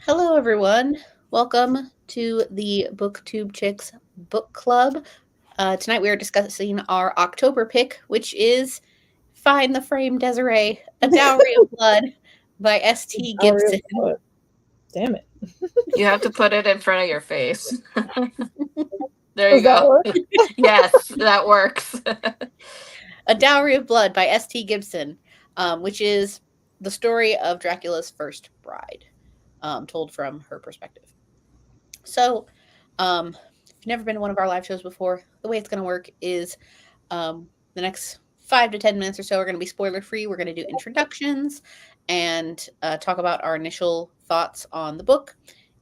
Hello, everyone. Welcome to the Booktube Chicks Book Club. Tonight we are discussing our October pick, which is Find the Frame, Desiree, A Dowry of Blood by S.T. Dowry Gibson. of blood. Damn it. You have to put it in front of your face. There Does you that go. work? Yes, that works. A Dowry of Blood by S.T. Gibson, which is the story of Dracula's first bride, told from her perspective. So, if you've never been to one of our live shows before, the way it's going to work is the next 5 to 10 minutes or so are going to be spoiler free. We're going to do introductions and talk about our initial thoughts on the book.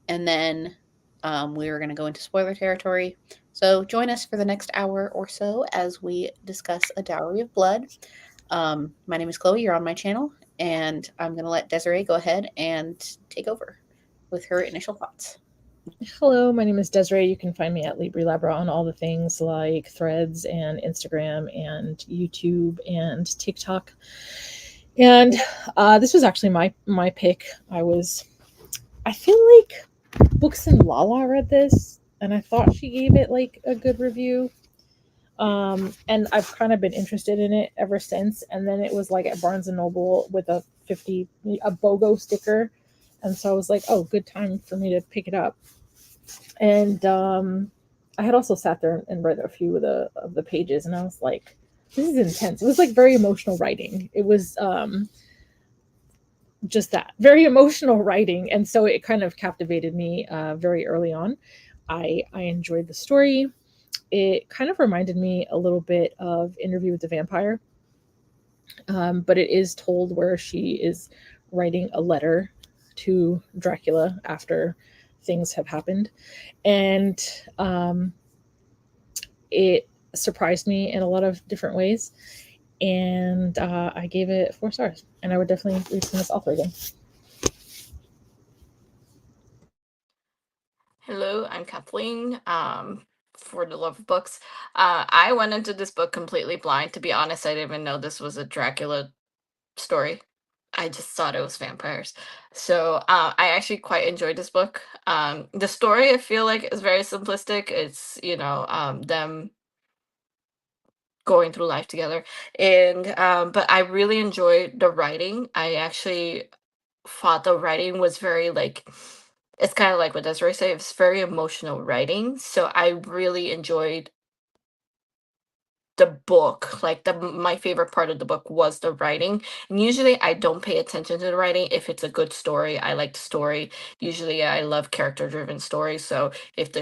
And then we're going to go into spoiler territory. So join us for the next hour or so as we discuss A Dowry of Blood. My name is Chloe. You're on my channel. And I'm going to let Desiree go ahead and take over with her initial thoughts. Hello, my name is Desiree. You can find me at Libri Labra on all the things like Threads and Instagram and YouTube and TikTok. And this was actually my pick. I feel like Books and Lala read this, and I thought she gave it like a good review. And I've kind of been interested in it ever since. And then it was like at Barnes and Noble with a BOGO sticker, and so I was like, oh, good time for me to pick it up. And I had also sat there and read a few of the pages, and I was like, this is intense. It was like very emotional writing. It was just that very emotional writing, and so it kind of captivated me very early on. I enjoyed the story. It kind of reminded me a little bit of Interview with the Vampire, but it is told where she is writing a letter to Dracula after things have happened. And it surprised me in a lot of different ways. And I gave it 4 stars. And I would definitely read from this author again. Hello, I'm Kathleen. For the love of books, I went into this book completely blind. To be honest, I didn't even know this was a Dracula story. I just thought it was vampires. So I actually quite enjoyed this book. The story I feel like is very simplistic. It's them going through life together, and but I really enjoyed the writing. I actually thought the writing was very like, it's kind of like what Desiree said, it's very emotional writing. So I really enjoyed the book. Like my favorite part of the book was the writing. And usually I don't pay attention to the writing if it's a good story. I like the story. Usually I love character driven stories. So if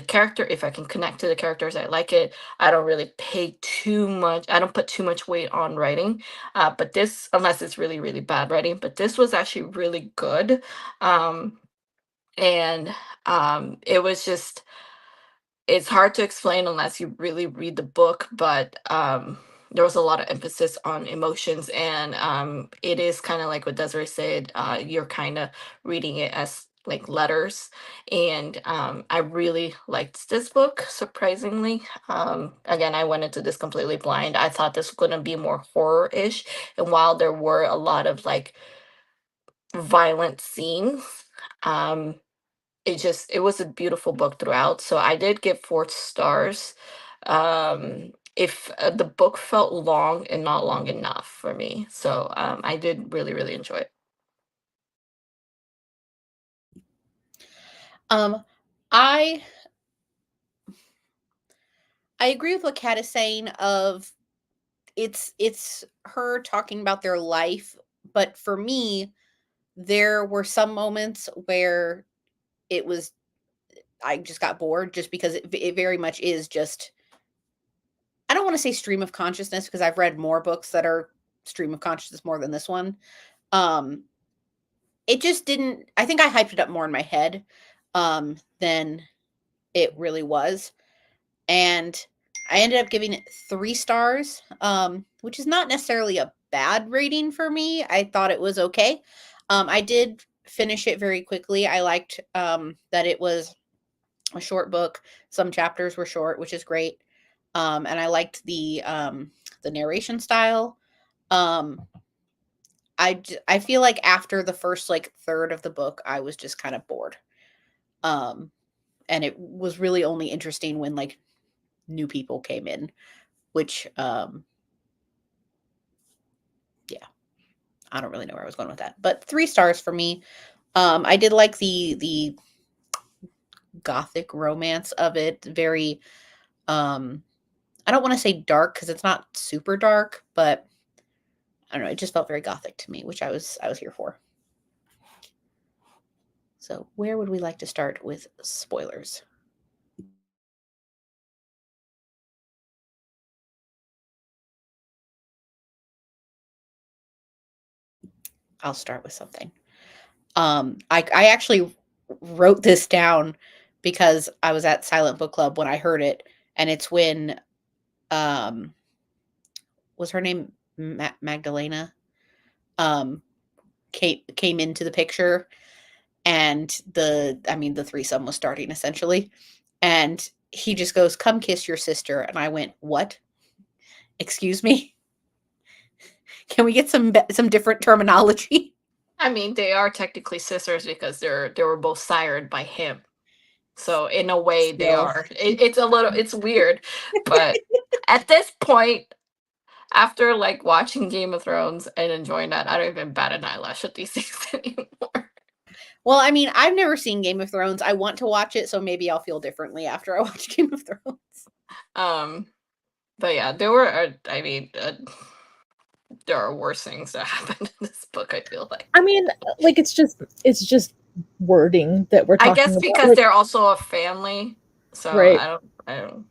I can connect to the characters, I like it. I don't really pay too much. I don't put too much weight on writing. But this, unless it's really, really bad writing, but this was actually really good. Um, and it was just, it's hard to explain unless you really read the book, but there was a lot of emphasis on emotions, and it is kind of like what Desiree said. You're kind of reading it as like letters, and I really liked this book. Surprisingly, again, I went into this completely blind. I thought this was going to be more horror-ish, and while there were a lot of like violent scenes, um, it was a beautiful book throughout. So I did give 4 stars. If the book felt long and not long enough for me, so I did really, really enjoy it. Um, I I agree with what Kat is saying. Of it's her talking about their life, but for me, there were some moments where it was I just got bored, just because it very much is just, I don't want to say stream of consciousness, because I've read more books that are stream of consciousness more than this one. Um, it just didn't. I think I hyped it up more in my head than it really was, and I ended up giving it 3 stars, which is not necessarily a bad rating for me. I thought it was okay. I did finish it very quickly. I liked that it was a short book. Some chapters were short, which is great. And I liked the narration style. Um, I feel like after the first like third of the book, I was just kind of bored. And it was really only interesting when like new people came in, which yeah, I don't really know where I was going with that. But 3 stars for me. I did like the gothic romance of it. Very I don't want to say dark because it's not super dark, but I don't know, it just felt very gothic to me, which I was here for. So, where would we like to start with spoilers? I'll start with something. I actually wrote this down because I was at Silent Book Club when I heard it, and it's when um was her name Magdalena um came into the picture, and the threesome was starting essentially, and he just goes, "Come kiss your sister," and I went, "What? Excuse me? Can we get some different terminology?" I mean, they are technically sisters because they were both sired by him. So in a way, they Still. are. It's a little. It's weird, but at this point, after like watching Game of Thrones and enjoying that, I don't even bat an eyelash at these things anymore. Well, I mean, I've never seen Game of Thrones. I want to watch it, so maybe I'll feel differently after I watch Game of Thrones. Um, but yeah, there were. I mean, there are worse things that happened in this book. I feel like. I mean, like it's just wording that we're I talking guess about, because like, they're also a family, so right? I don't.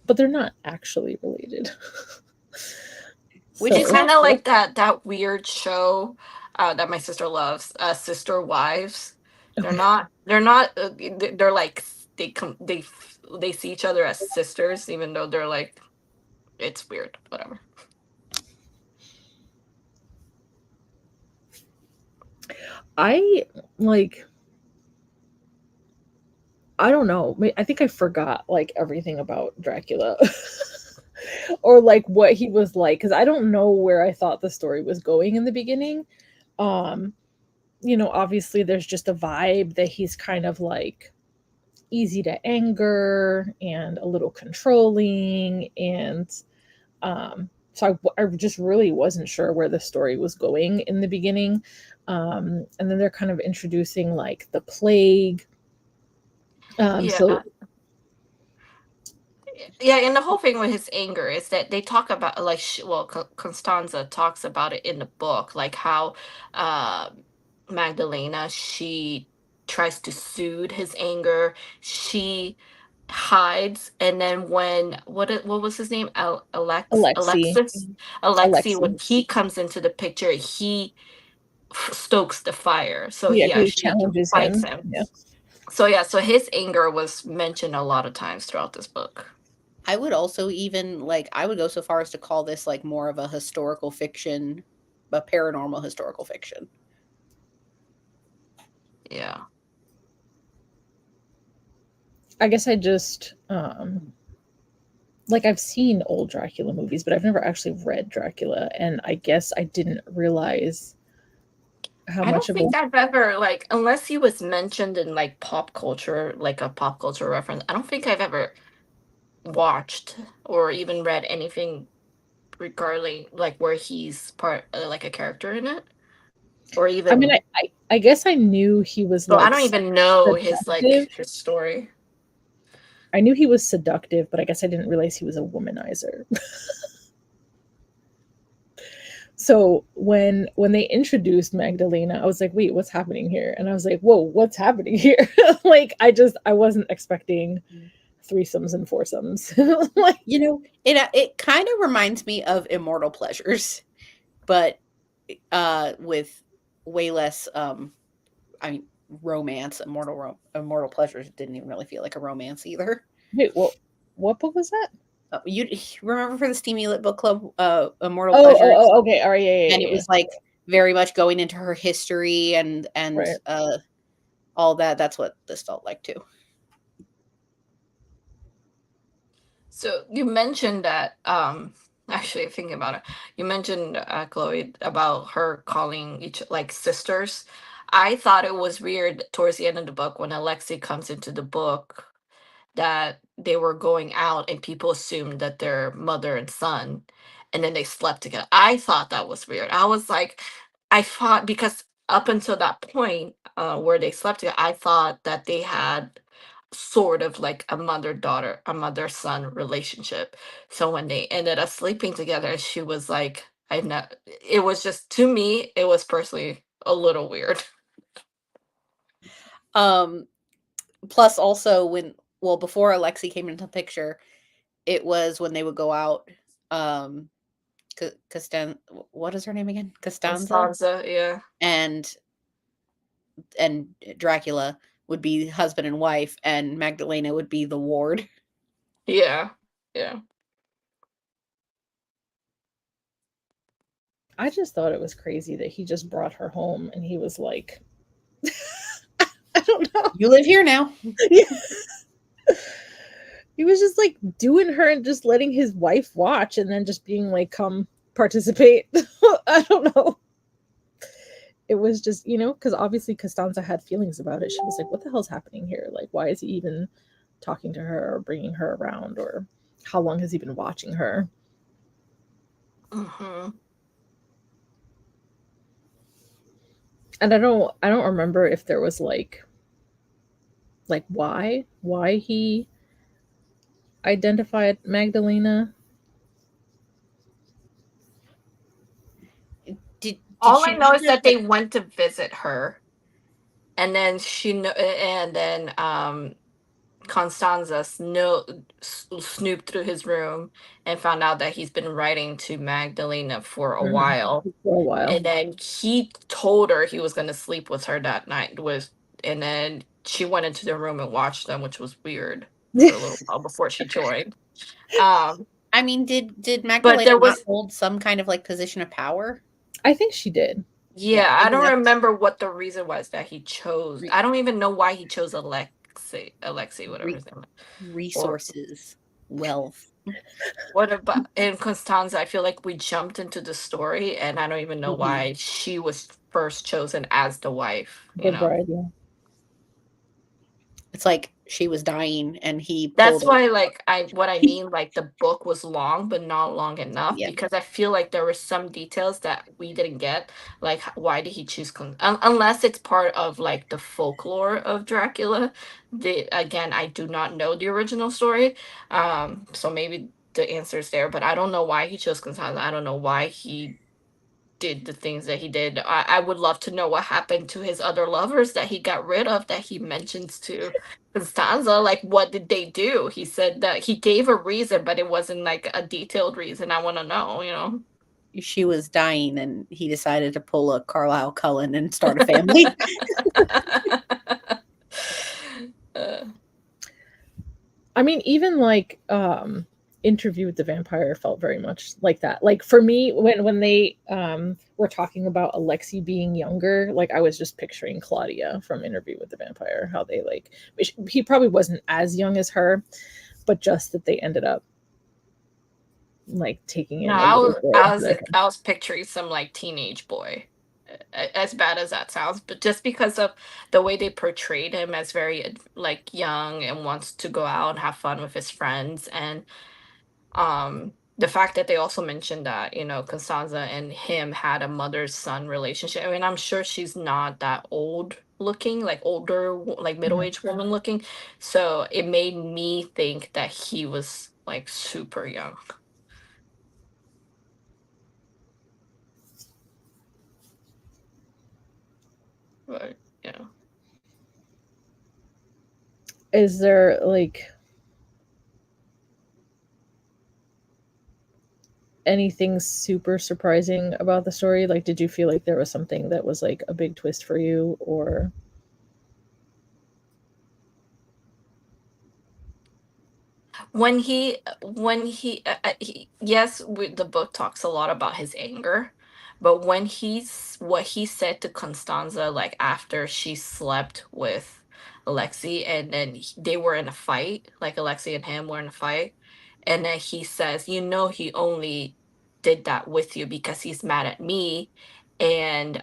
But they're not actually related. Which So is It's not kind of like like that weird show that my sister loves, Sister Wives. They're okay. not. They're not. They're like they see each other as sisters, even though they're like it's weird. Whatever. I like I don't know. I think I forgot like everything about Dracula. Or like what he was like, because I don't know where I thought the story was going in the beginning. Um, obviously there's just a vibe that he's kind of like easy to anger and a little controlling, and so I just really wasn't sure where the story was going in the beginning. And then they're kind of introducing like the plague. Yeah, So yeah. And the whole thing with his anger is that they talk about like Constanza talks about it in the book, like how uh, Magdalena she tries to soothe his anger. She hides, and then when what was his name, Alexi, Alexi, Alexi, when he comes into the picture, he stokes the fire, so yeah, he he actually challenges fights him. him. Yeah. So yeah, so his anger was mentioned a lot of times throughout this book. I would also even like I would go so far as to call this like more of a historical fiction, a paranormal historical fiction. Yeah. I guess I just like I've seen old Dracula movies, but I've never actually read Dracula, and I guess I didn't realize how I much don't of a think I've ever like unless he was mentioned in like pop culture, like a pop culture reference. I don't think I've ever watched or even read anything regarding like where he's part like a character in it or I mean, even I guess I knew he was so I like don't even know his seductive. like his story. I knew he was seductive, but I guess I didn't realize he was a womanizer. So when they introduced Magdalena, I was like, wait, what's happening here? And I was like, whoa, what's happening here? Like I wasn't expecting threesomes and foursomes. Like, It kind of reminds me of Immortal Pleasures, but with way less I mean romance. Immortal Pleasures didn't even really feel like a romance either. wait, what book was that? You remember for the Steamy Lit Book Club, Immortal Pleasures, Okay, all right, yeah, and yeah, it yeah. was like very much going into her history and Right. all that. That's what this felt like too. So you mentioned that actually thinking about it, you mentioned Chloe about her calling each like sisters. I thought it was weird towards the end of the book when Alexei comes into the book that they were going out and people assumed that they're mother and son, and then they slept together. I thought that was weird. I was like, I thought because up until that point, where they slept together, I thought that they had sort of like a mother-daughter, a mother-son relationship. So when they ended up sleeping together, she was like, I know it was just to me, it was personally a little weird. Um, plus also before Alexi came into the picture, it was when they would go out, what is her name again? Costanza Constanza, yeah. and Dracula would be husband and wife, and Magdalena would be the ward. Yeah. Yeah. I just thought it was crazy that he just brought her home and he was like, I don't know. You live here now. He was just like doing her and just letting his wife watch and then just being like, come participate. I don't know. It was just, because obviously Costanza had feelings about it. She was like, what the hell's happening here? Like, why is he even talking to her or bringing her around, or how long has he been watching her? Mm-hmm. And I don't remember if there was like why he identified Magdalena. Did All I she know is mention that they went to visit her, and then Constanza snooped through his room and found out that he's been writing to Magdalena for a while. For a while? And then he told her he was going to sleep with her that night. And then she went into the room and watched them, which was weird for a little while before she joined. I mean, did But Magdalena there not was hold some kind of like position of power? I think she did. Yeah, I maybe don't that's remember what the reason was that he chose. re- I don't even know why he chose Alexei, whatever re- his name. Or resources, wealth. what about in Constanza? I feel like we jumped into the story, and I don't even know Mhm. why she was first chosen as the wife. The bride, yeah. It's like she was dying, and he pulled That's her. why, like, what I mean, like, the book was long, but not long enough Yeah, because I feel like there were some details that we didn't get. Like, why did he choose unless it's part of like the folklore of Dracula. Again, I do not know the original story, so maybe the answer is there, but I don't know why he chose Constanza. I don't know why he did the things that he did. I would love to know what happened to his other lovers that he got rid of that he mentions to Constanza. Like, what did they do? He said that he gave a reason, but it wasn't like a detailed reason. I want to know, you know? she was dying, and he decided to pull a Carlisle Cullen and start a family. Uh, I mean, even like Interview with the Vampire felt very much like that. Like for me, when they were talking about Alexei being younger, like I was just picturing Claudia from Interview with the Vampire, how they like he probably wasn't as young as her, but just that they ended up like taking no, in a little bit. I was picturing some like teenage boy. As bad as that sounds, but just because of the way they portrayed him as very like young and wants to go out and have fun with his friends, and the fact that they also mentioned that, you know, Costanza and him had a mother-son relationship. I mean, I'm sure she's not that old looking, like older, like middle-aged woman looking. So it made me think that he was like super young. But yeah. Is there like anything super surprising about the story? Like, did you feel like there was something that was like a big twist for you, or Yes, the book talks a lot about his anger, but when what he said to Constanza, like after she slept with Alexei, and then they were in a fight, like Alexei and him were in a fight, and then he says, you know, he only did that with you because he's mad at me, and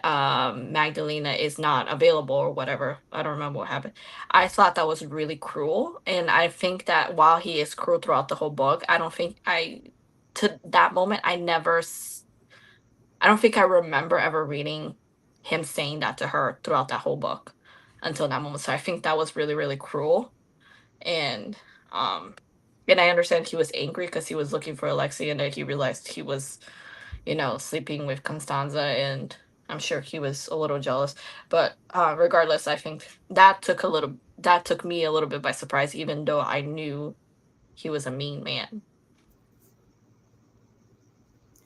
Magdalena is not available or whatever. I don't remember what happened. I thought that was really cruel, and I think that while he is cruel throughout the whole book, I don't think I to that moment I don't think I remember ever reading him saying that to her throughout that whole book until that moment. So I think that was really, really cruel. And um and I understand he was angry because he was looking for Alexei and then he realized he was, sleeping with Constanza, and I'm sure he was a little jealous. But regardless, I think that took me a little bit by surprise, even though I knew he was a mean man.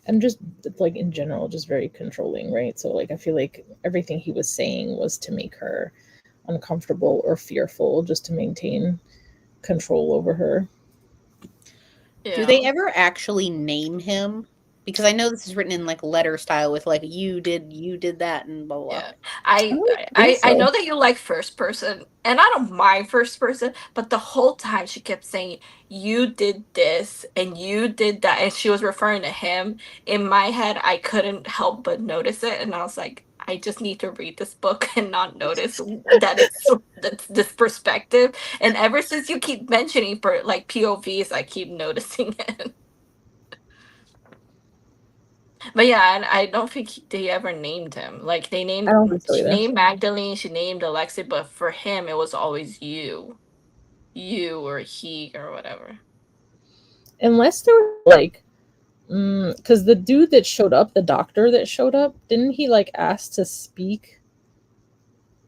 And just like in general, just very controlling, right? So like I feel like everything he was saying was to make her uncomfortable or fearful, just to maintain control over her. Do Yeah. they ever actually name him? Because I know this is written in like letter style with like you did that and blah blah blah. Yeah, I I don't I think I so. know that you like first person, and I don't mind first person, but the whole time she kept saying, "You did this and you did that," and she was referring to him. In my head, I couldn't help but notice it, and I was like, I just need to read this book and not notice that that's this perspective. And ever since you keep mentioning for like POVs, I keep noticing it. But yeah, and I don't think they ever named him. Like I don't think so she either. named Magdalene, she named Alexei, but for him it was always you or he or whatever. Unless there were like, because the dude that showed up, the doctor that showed up, didn't he like ask to speak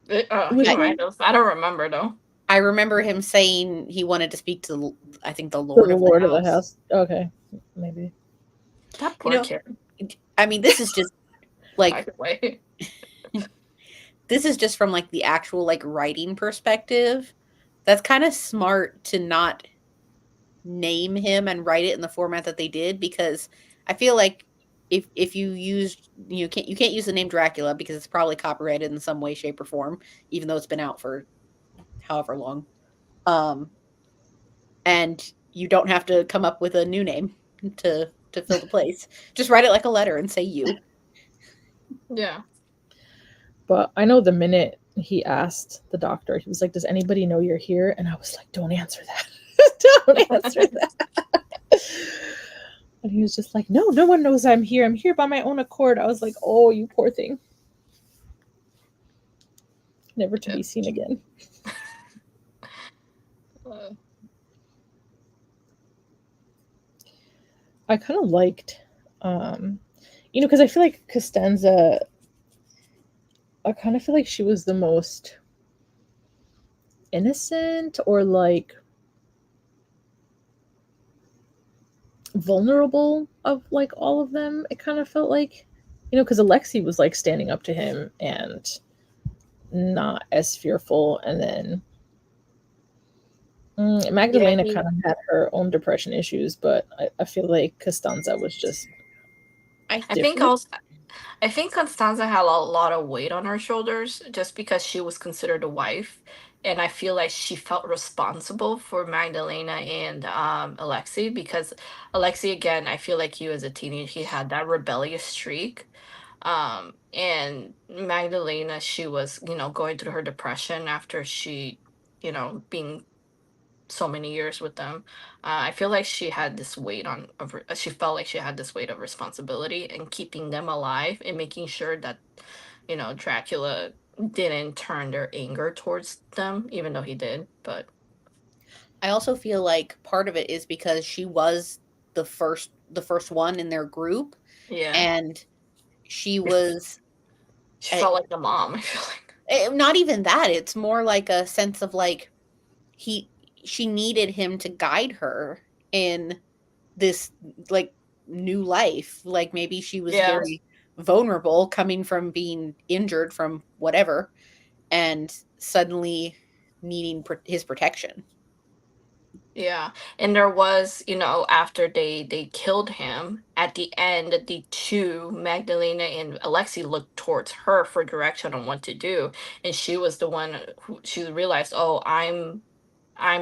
with He I, might him have. I don't remember though. I remember him saying he wanted to speak to I think the to Lord the of the Lord of the House. House? Okay, maybe. That You poor know, kid. I mean this is just like Either way. this is just from like the actual like writing perspective. That's kind of smart to not name him and write it in the format that they did because I feel like if you used you can't use the name Dracula because it's probably copyrighted in some way shape or form even though it's been out for however long. Um and you don't have to come up with a new name to fill the place. Just write it like a letter and say you. Yeah. But I know the minute he asked the doctor, he was like, "Does anybody know you're here?" And I was like, "Don't answer that. Don't answer that." And he was just like, "No, no one knows I'm here. I'm here by my own accord." I was like, "Oh, you poor thing. Never to Yeah. be seen again." Uh, I kind of liked, because I feel like Costanza, I kind of feel like she was the most innocent or like vulnerable of like all of them. It kind of felt like, because Alexei was like standing up to him and not as fearful, and then Yeah, Magdalena he kind of had her own depression issues, but I feel like Costanza was just I I think different. also I think Constanza had a lot of weight on her shoulders just because she was considered a wife. And I feel like she felt responsible for Magdalena and Alexei because Alexei, again, I feel like he was a teenager. He had that rebellious streak. And Magdalena, she was, going through her depression after being so many years with them. I feel like she had this weight she felt like she had this weight of responsibility and keeping them alive and making sure that, Dracula didn't turn their anger towards them, even though he did. But I also feel like part of it is because she was the first one in their group yeah, and she she f- was she eh, felt like the mom. I feel like. not even that, it's more like a sense of like he she needed him to guide her in this like new life. Like maybe she was Yeah. very vulnerable coming from being injured from whatever and suddenly needing his protection. Yeah, and there was, after they killed him, at the end, the two, Magdalena and Alexei, looked towards her for direction on what to do, and she was the one who she realized, oh, I'm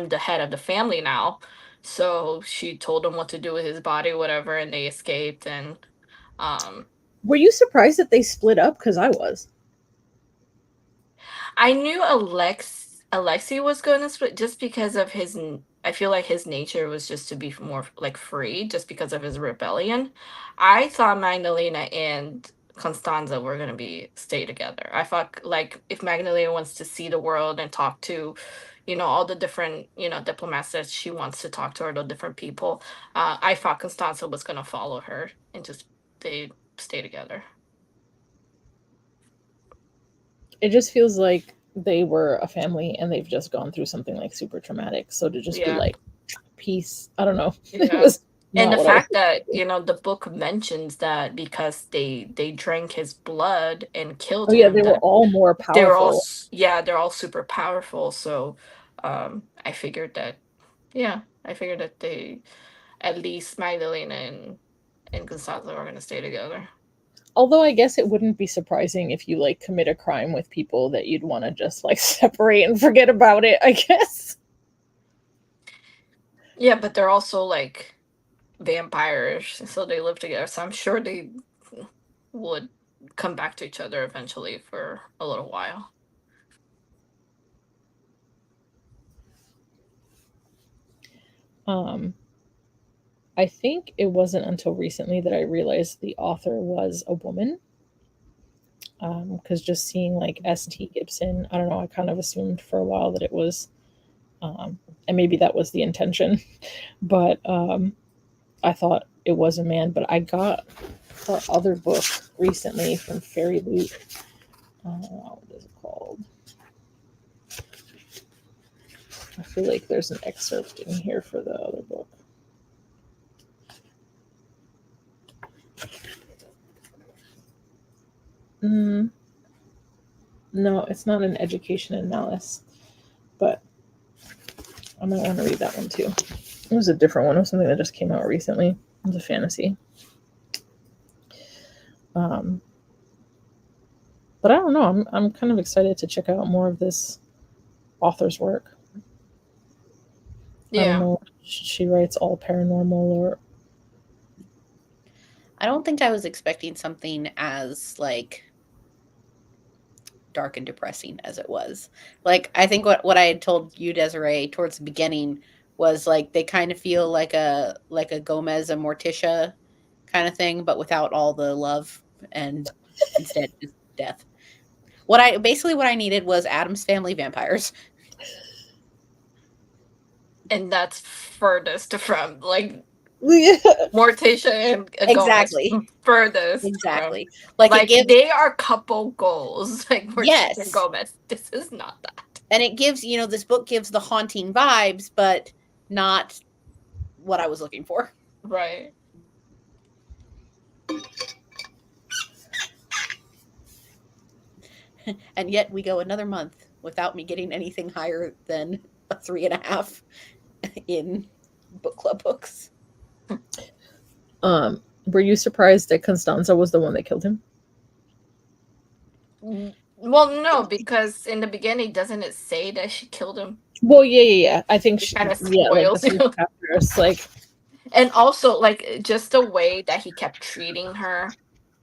the head of the family now, so she told him what to do with his body, whatever, and they escaped, and um, Were you surprised that they split up? Because I was. I knew Alexi was going to split just because of his. I feel like his nature was just to be more like free, just because of his rebellion. I thought Magdalena and Constanza were going to be stay together. I thought like if Magdalena wants to see the world and talk to, all the different diplomats that she wants to talk to, or the different people, I thought Constanza was going to follow her and just they stay together. It just feels like they were a family and they've just gone through something like super traumatic. So to just be Yeah. like, peace, I don't know. It Yeah. was And not the what I was fact that, expecting. the book mentions that because they drank his blood and killed Oh yeah, him, they were that all more they're all powerful. they're all super powerful. So I figured that they at least Magdalena and Constanza were gonna stay together. Although I guess it wouldn't be surprising if you like commit a crime with people that you'd want to just like separate and forget about it, I guess. Yeah, but they're also like vampires, so they live together. So I'm sure they would come back to each other eventually for a little while. Um I think it wasn't until recently that I realized the author was a woman. Because just seeing like St. Gibson, I don't know, I kind of assumed for a while that it was, and maybe that was the intention, but I thought it was a man. But I got the other book recently from Fairy Loot. What is it called? I feel like there's an excerpt in here for the other book. No, it's not an Education in Malice, but I might want to read that one too. It was a different one. It was something that just came out recently. It was a fantasy. But I don't know. I'm kind of excited to check out more of this author's work. I don't Yeah. know if she writes all paranormal or. I don't think I was expecting something as like dark and depressing as it was. Like I think what I had told you, Desiree, towards the beginning was like they kind of feel like a Gomez and Morticia kind of thing, but without all the love and instead just death. What I needed was Adam's Family vampires. And that's furthest from like Yeah. Morticia and Gomez. Exactly. Furthest from Exactly. Like it like gives they are couple goals. Like Morticia and yes. Gomez. This is not that. And it gives, this book gives the haunting vibes, but not what I was looking for. Right. And yet we go another month without me getting anything higher than a 3.5 in book club books. Were you surprised that Constanza was the one that killed him? Well, no, because in the beginning, doesn't it say that she killed him? Well, yeah. I think It kind of like the spoils first you. chapter is like. And also, like, just the way that he kept treating her.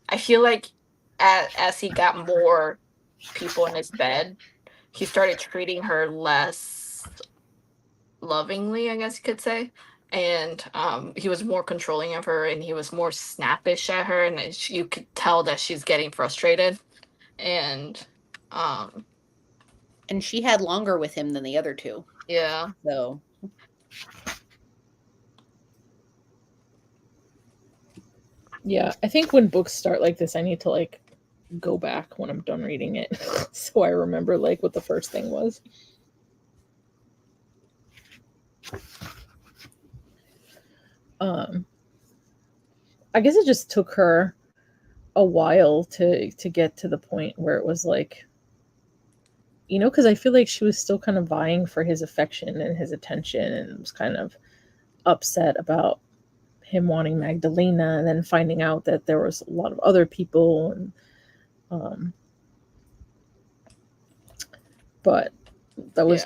I feel like as he got more people in his bed, he started treating her less lovingly, I guess you could say. And he was more controlling of her, and he was more snappish at her, and you could tell that she's getting frustrated. And And she had longer with him than the other two. yeah. So Yeah, I think when books start like this, I need to like go back when I'm done reading it so I remember like what the first thing was. I guess it just took her a while to get to the point where it was like, because I feel like she was still kind of vying for his affection and his attention, and was kind of upset about him wanting Magdalena, and then finding out that there was a lot of other people, and but that was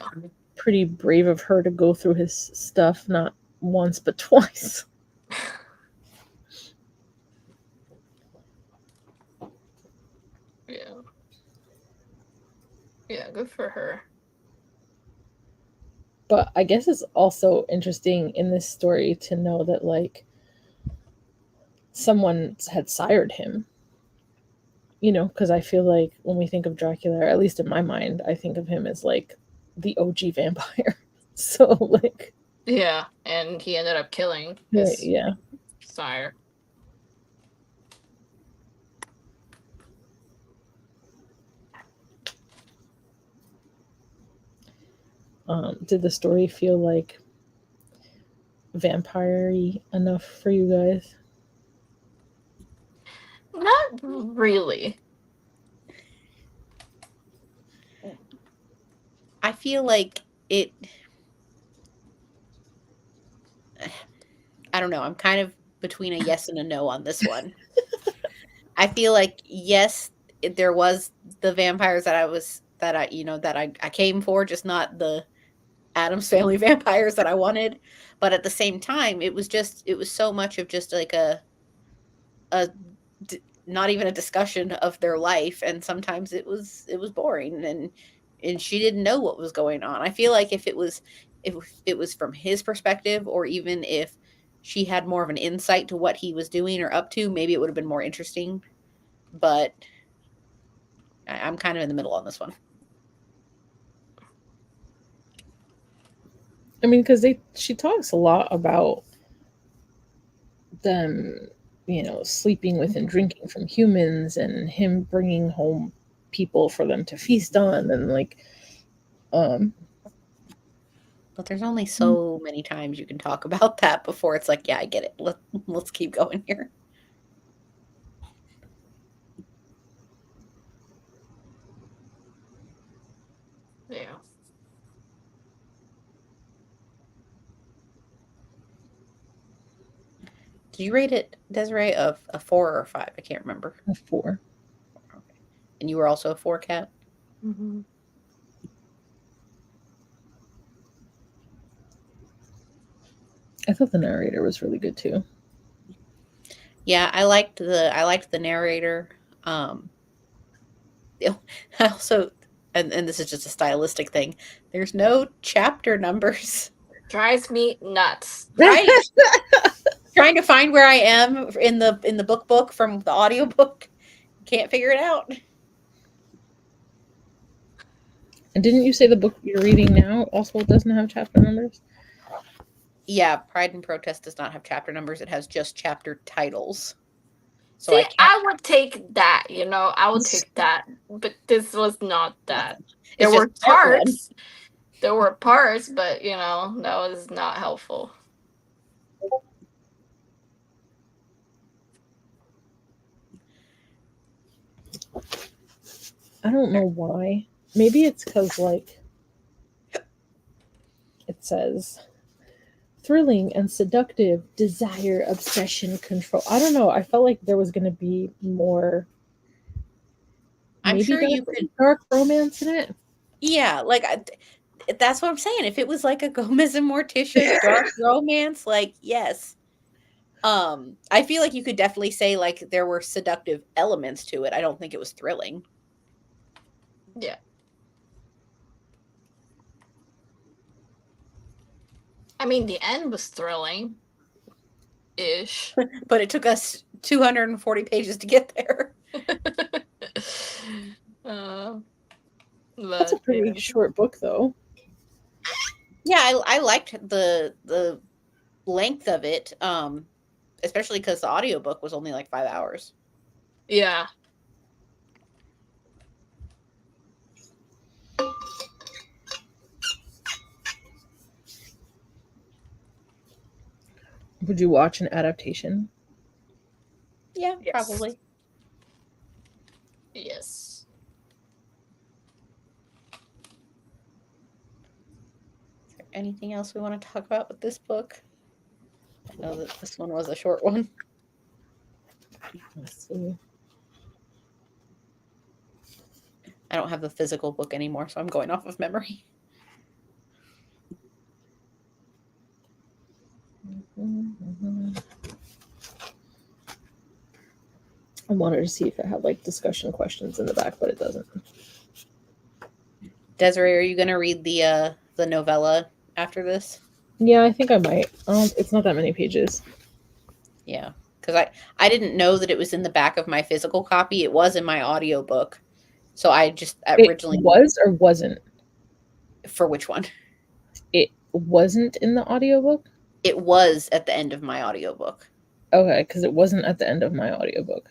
pretty brave of her to go through his stuff, not once but twice. Good for her. But I guess it's also interesting in this story to know that, like, someone had sired him. You know, because I feel like when we think of Dracula, or at least in my mind, I think of him as like the OG vampire. So, like, Yeah, and he ended up killing yeah, his yeah. sire. Did the story feel like vampire-y enough for you guys? Not really. I feel like it. I don't know. I'm kind of between a yes and a no on this one. I feel like yes, there was the vampires that I came for, just not the Adam's Family vampires that I wanted. But at the same time, it was so much of just like a not even a discussion of their life, and sometimes it was boring, and she didn't know what was going on. I feel like if it was from his perspective, or even if she had more of an insight to what he was doing or up to, maybe it would have been more interesting. But I'm kind of in the middle on this one. I mean, because she talks a lot about them, you know, sleeping with and drinking from humans, and him bringing home people for them to feast on, and like, But there's only so many times you can talk about that before it's like, yeah, I get it. Let's keep going here. Yeah. Did you rate it, Desiree, of a 4 or a 5? I can't remember. a 4. Okay. And you were also a 4, Cat? Mm-hmm. I thought the narrator was really good too. Yeah, I liked the narrator. I also, and this is just a stylistic thing. There's no chapter numbers. Drives me nuts. Right? Trying to find where I am in the book from the audiobook. Can't figure it out. And didn't you say the book you're reading now also doesn't have chapter numbers? Yeah, Pride and Protest does not have chapter numbers. It has just chapter titles. So See, I can't. I would take that, I would take that. But this was not that. There It's were just part one. parts. There were parts, but that was not helpful. I don't know why. Maybe it's because, like, it says thrilling and seductive, desire, obsession, control. I don't know. I felt like there was going to be more. I'm Maybe sure you could. dark romance in it. Yeah, like that's what I'm saying. If it was like a Gomez and Morticia dark romance, like yes. I feel like you could definitely say like there were seductive elements to it. I don't think it was thrilling. Yeah. I mean, the end was thrilling. Ish. But it took us 240 pages to get there. That's a pretty short book, though. Yeah, I liked the length of it, especially because the audiobook was only like 5 hours. Yeah. Would you watch an adaptation? Yeah, Yes. probably. Yes. Is there anything else we want to talk about with this book? I know that this one was a short one. Let's see. I don't have the physical book anymore, so I'm going off of memory. I wanted to see if it had like discussion questions in the back, but it doesn't. Desiree, are you gonna read the novella after this? Yeah, I think I might. It's not that many pages. Yeah, because I didn't know that it was in the back of my physical copy. It was in my audiobook. So I just It originally was or wasn't? for which one? It wasn't in the audiobook? It was at the end of my audiobook. Okay, because it wasn't at the end of my audiobook.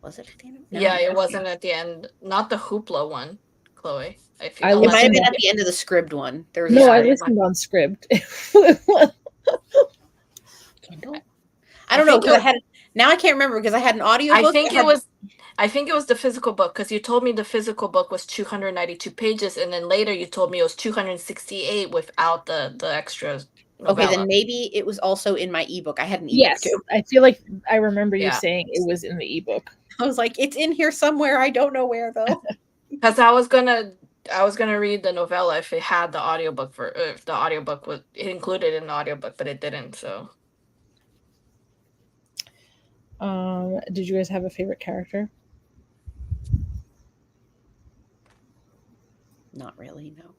Was it at the end? Now Yeah, I'm it asking. wasn't at the end. Not the Hoopla one, Chloe. I feel I It might have listened been on, at the end of the Scribd one. There was a no, I Yeah, it Scribd might. listened on script. Kindle. I I don't know think because I it. had now I can't remember because I had an I audiobook think that it had was. I think it was the physical book because you told me the physical book was 292 pages, and then later you told me it was 268 without the extra okay, then novella. maybe it was also in my ebook. I had an ebook Yes, too. I feel like I remember you Yeah, saying it was in the ebook. I was like, it's in here somewhere. I don't know where though. because I was gonna read the novella if it had the audiobook for if the audiobook was it included in the audiobook, but it didn't. So Did you guys have a favorite character? Not really, no.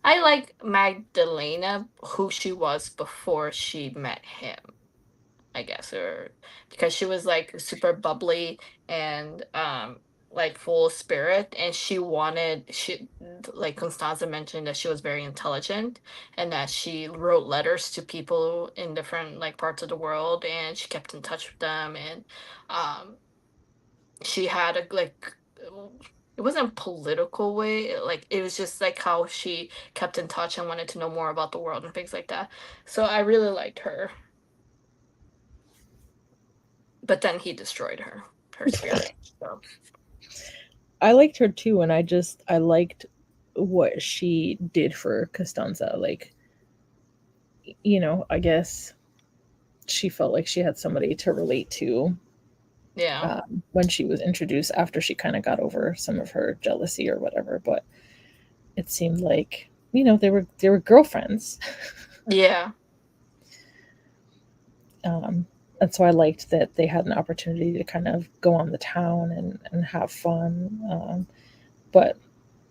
I like Magdalena, who she was before she met him. I guess, or because she was like super bubbly and like full of spirit, and she like Constanza mentioned that she was very intelligent and that she wrote letters to people in different like parts of the world and she kept in touch with them, and um she had a like it wasn't political way, like it was just like how she kept in touch and wanted to know more about the world and things like that. So I really liked her, but then he destroyed her spirit. So I liked her too, and I liked what she did for Costanza. Like, I guess she felt like she had somebody to relate to yeah, when she was introduced after she kind of got over some of her jealousy or whatever. But it seemed like they were girlfriends. yeah. um, and so I liked that they had an opportunity to kind of go on the town and have fun, but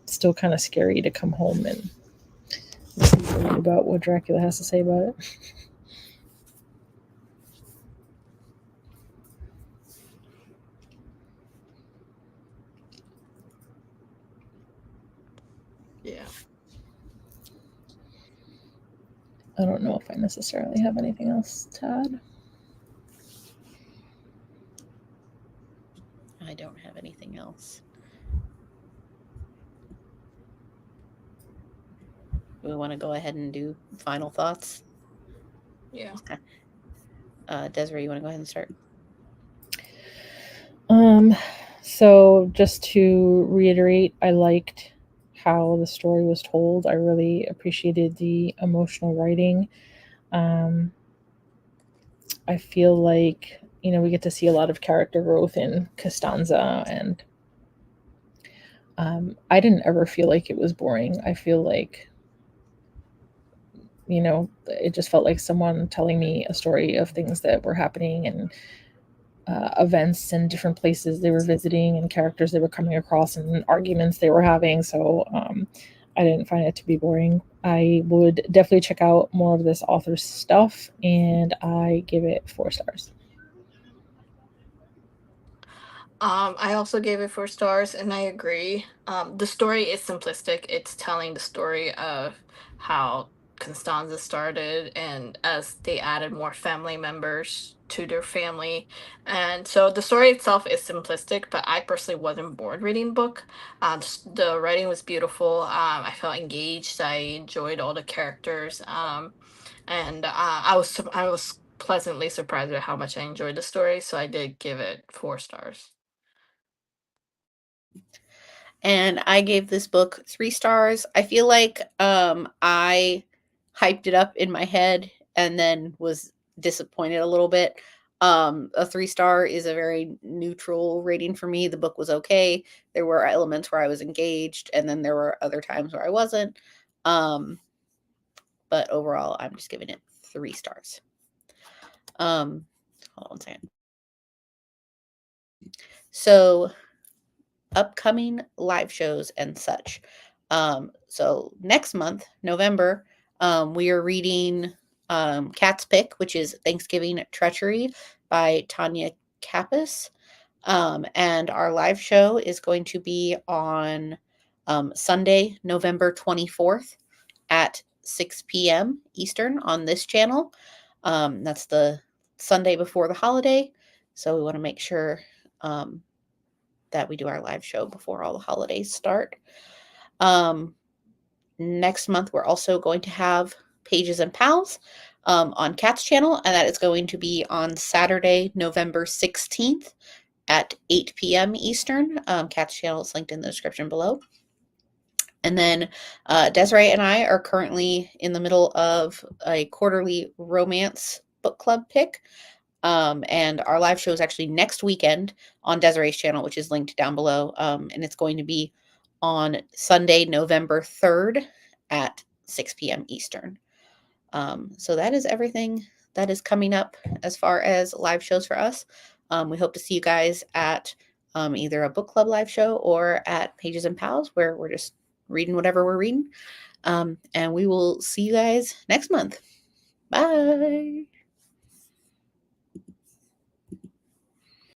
still kind of scary to come home and read about what Dracula has to say about it. Yeah. I don't know if I necessarily have anything else to add. I don't have anything else. Do we want to go ahead and do final thoughts? Yeah. Desiree, you want to go ahead and start? So just to reiterate, I liked how the story was told. I really appreciated the emotional writing. Um, I feel like we get to see a lot of character growth in Costanza, and I didn't ever feel like it was boring. I feel like it just felt like someone telling me a story of things that were happening and events and different places they were visiting and characters they were coming across and arguments they were having. So I didn't find it to be boring. I would definitely check out more of this author's stuff, and I give it 4 stars. I also gave it 4 stars, and I agree. The story is simplistic. It's telling the story of how Constanza started, and as they added more family members to their family, and so the story itself is simplistic. But I personally wasn't bored reading the book. The writing was beautiful. I felt engaged. I enjoyed all the characters. And I was pleasantly surprised at how much I enjoyed the story. So I did give it 4 stars. And I gave this book 3 stars. I feel like I hyped it up in my head and then was disappointed a little bit. A 3-star is a very neutral rating for me. The book was okay. There were elements where I was engaged, and then there were other times where I wasn't. But overall, I'm just giving it 3 stars. Hold on one second. So upcoming live shows and such. So next month, November, we are reading Cat's Pick, which is Thanksgiving Treachery by Tanya Kappas. And our live show is going to be on Sunday, November 24th at 6 p.m. Eastern on this channel. That's the Sunday before the holiday. So we want to make sure that we do our live show before all the holidays start. Next month, we're also going to have Pages and Pals on Kat's channel, and that is going to be on Saturday, November 16th at 8 p.m. Eastern. Kat's channel is linked in the description below. And then Desiree and I are currently in the middle of a quarterly romance book club pick. And our live show is actually next weekend on Desiree's channel, which is linked down below. And it's going to be on Sunday, November 3rd at 6 p.m. Eastern. So that is everything that is coming up as far as live shows for us. We hope to see you guys at either a book club live show or at Pages and Pals, where we're just reading whatever we're reading. And we will see you guys next month. Bye.